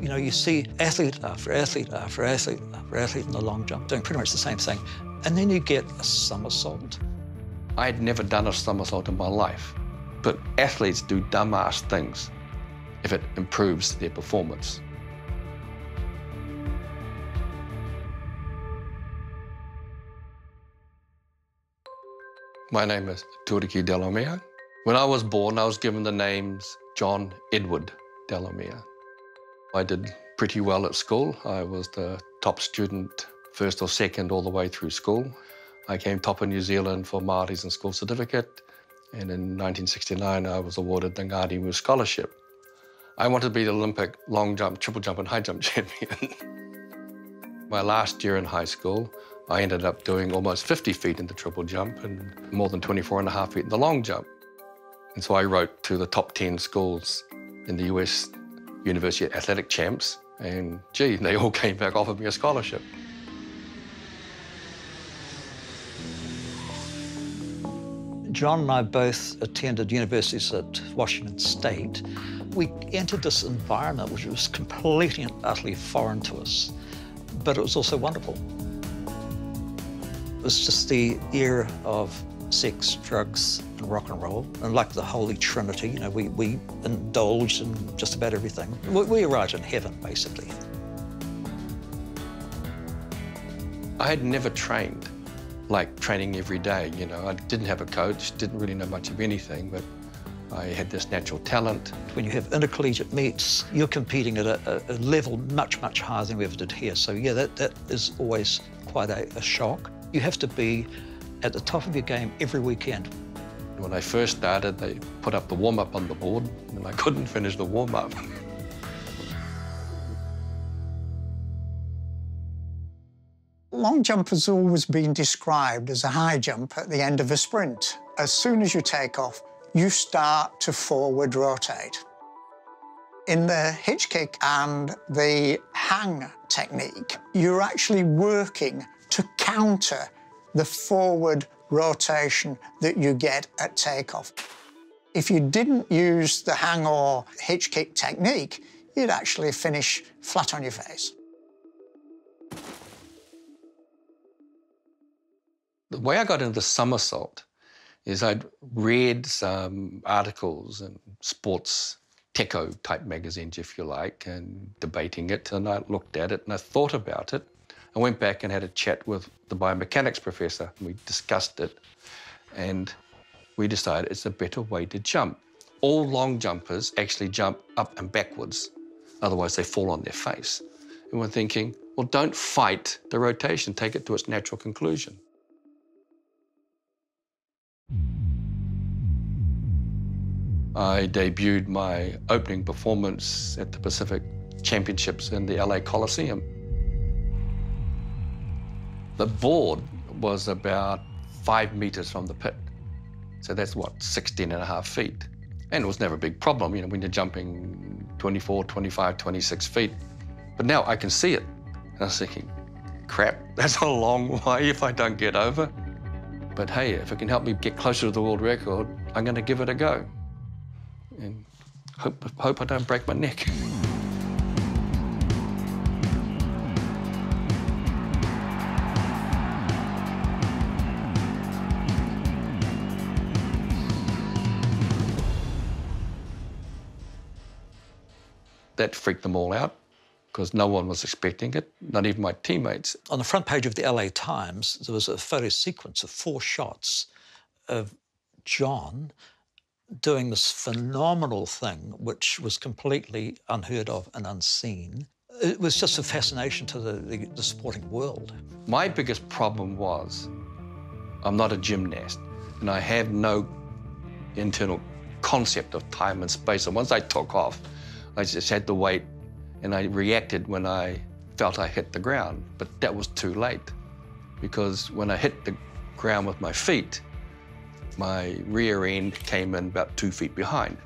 You know, you see athlete after athlete after athlete after athlete in the long jump doing pretty much the same thing. And then you get a somersault. I had never done a somersault in my life, but athletes do dumbass things if it improves their performance. My name is Tuariki Delamere. When I was born, I was given the names John Edward Delamere. I did pretty well at school. I was the top student, first or second, all the way through school. I came top of New Zealand for Māoris and School Certificate, and in 1969 I was awarded the Ngāti Mu Scholarship. I wanted to be the Olympic long jump, triple jump and high jump champion. My last year in high school, I ended up doing almost 50 feet in the triple jump and more than 24.5 feet in the long jump. And so I wrote to the top 10 schools in the US University Athletic Champs, and gee, they all came back, offered me a scholarship. John and I both attended universities at Washington State. We entered this environment which was completely and utterly foreign to us, but it was also wonderful. It was just the era of sex, drugs, and rock and roll, and like the Holy Trinity, you know, we indulged in just about everything. We arrived in heaven, basically. I had never trained like training every day, you know. I didn't have a coach, didn't really know much of anything, but I had this natural talent. When you have intercollegiate meets, you're competing at a level much, much higher than we ever did here. So yeah, that is always quite a shock. You have to be at the top of your game every weekend. When I first started, they put up the warm-up on the board, and I couldn't finish the warm-up. Long jump has always been described as a high jump at the end of a sprint. As soon as you take off, you start to forward rotate. In the hitch kick and the hang technique, you're actually working to counter the forward rotation that you get at takeoff. If you didn't use the hang or hitch kick technique, you'd actually finish flat on your face. The way I got into the somersault is I'd read some articles in sports techo-type magazines, if you like, and debating it, and I looked at it and I thought about it. I went back and had a chat with the biomechanics professor, and we discussed it, and we decided it's a better way to jump. All long jumpers actually jump up and backwards, otherwise they fall on their face. And we're thinking, well, don't fight the rotation, take it to its natural conclusion. I debuted my opening performance at the Pacific Championships in the LA Coliseum. The board was about 5 meters from the pit. So that's what, 16.5 feet. And it was never a big problem, you know, when you're jumping 24, 25, 26 feet. But now I can see it. And I was thinking, crap, that's a long way if I don't get over. But hey, if it can help me get closer to the world record, I'm going to give it a go. And hope I don't break my neck. That freaked them all out because no one was expecting it, not even my teammates. On the front page of the LA Times, there was a photo sequence of 4 shots of John doing this phenomenal thing, which was completely unheard of and unseen. It was just a fascination to the sporting world. My biggest problem was I'm not a gymnast, and I have no internal concept of time and space. And once I took off, I just had to wait, and I reacted when I felt I hit the ground. But that was too late, because when I hit the ground with my feet, my rear end came in about 2 feet behind.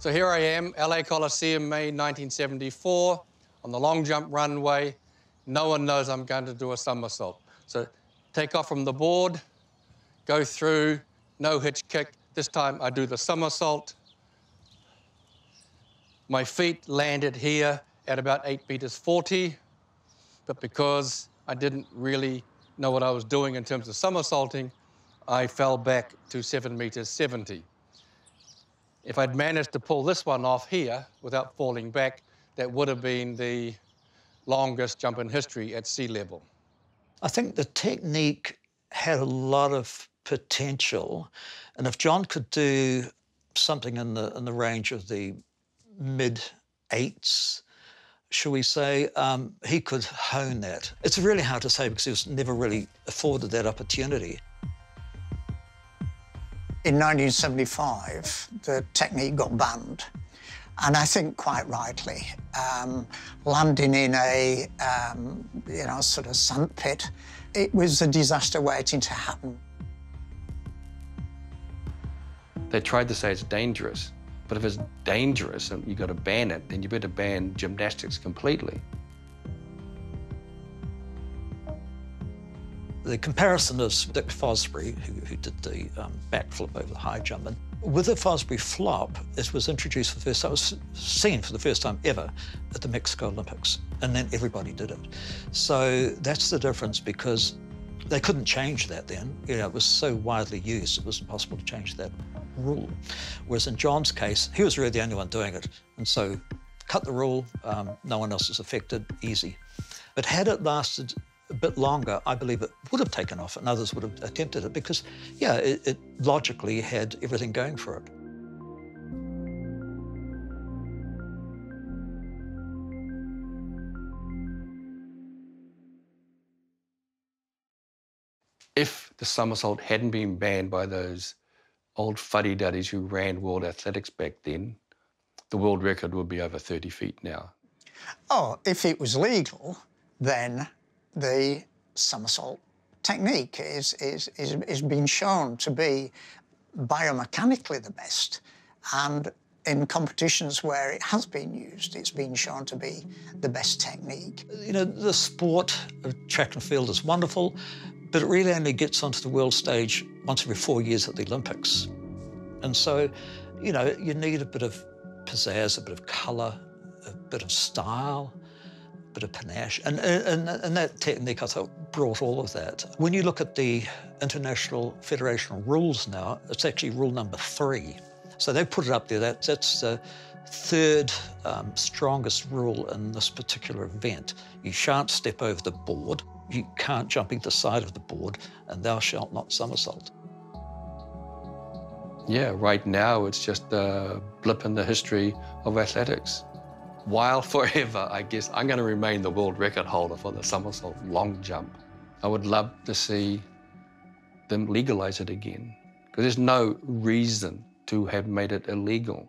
So here I am, LA Coliseum, May 1974, on the long jump runway. No one knows I'm going to do a somersault. So take off from the board, go through, no hitch kick. This time I do the somersault. My feet landed here at about 8 meters 40, but because I didn't really know what I was doing in terms of somersaulting, I fell back to 7 meters 70. If I'd managed to pull this one off here without falling back, that would have been the longest jump in history at sea level. I think the technique had a lot of potential, and if John could do something in the range of the mid-8s, shall we say, he could hone that. It's really hard to say because he was never really afforded that opportunity. In 1975, the technique got banned, and I think quite rightly. Landing in a, sort of sand pit, it was a disaster waiting to happen. They tried to say it's dangerous, but if it's dangerous and you've got to ban it, then you better ban gymnastics completely. The comparison is Dick Fosbury, who did the backflip over the high jump. And with the Fosbury flop, it was introduced for the first time, it was seen for the first time ever at the Mexico Olympics, and then everybody did it. So that's the difference, because they couldn't change that then. You know, it was so widely used, it was impossible to change that rule. Whereas in John's case, he was really the only one doing it, and so cut the rule, no one else is affected, easy. But had it lasted a bit longer, I believe it would have taken off and others would have attempted it because, yeah, it logically had everything going for it. If the somersault hadn't been banned by those old fuddy-duddies who ran world athletics back then, the world record would be over 30 feet now. Oh, if it was legal, then the somersault technique is being shown to be biomechanically the best, and in competitions where it has been used, it's been shown to be the best technique. You know, the sport of track and field is wonderful, but it really only gets onto the world stage once every 4 years at the Olympics. And so, you know, you need a bit of pizzazz, a bit of colour, a bit of style, bit of panache, and that technique, I thought, brought all of that. When you look at the international federational rules now, it's actually rule number 3. So they put it up there. That's the third strongest rule in this particular event. You shan't step over the board, you can't jump either side of the board, and thou shalt not somersault. Yeah, right now it's just a blip in the history of athletics. While forever, I guess, I'm going to remain the world record holder for the somersault long jump. I would love to see them legalize it again, because there's no reason to have made it illegal.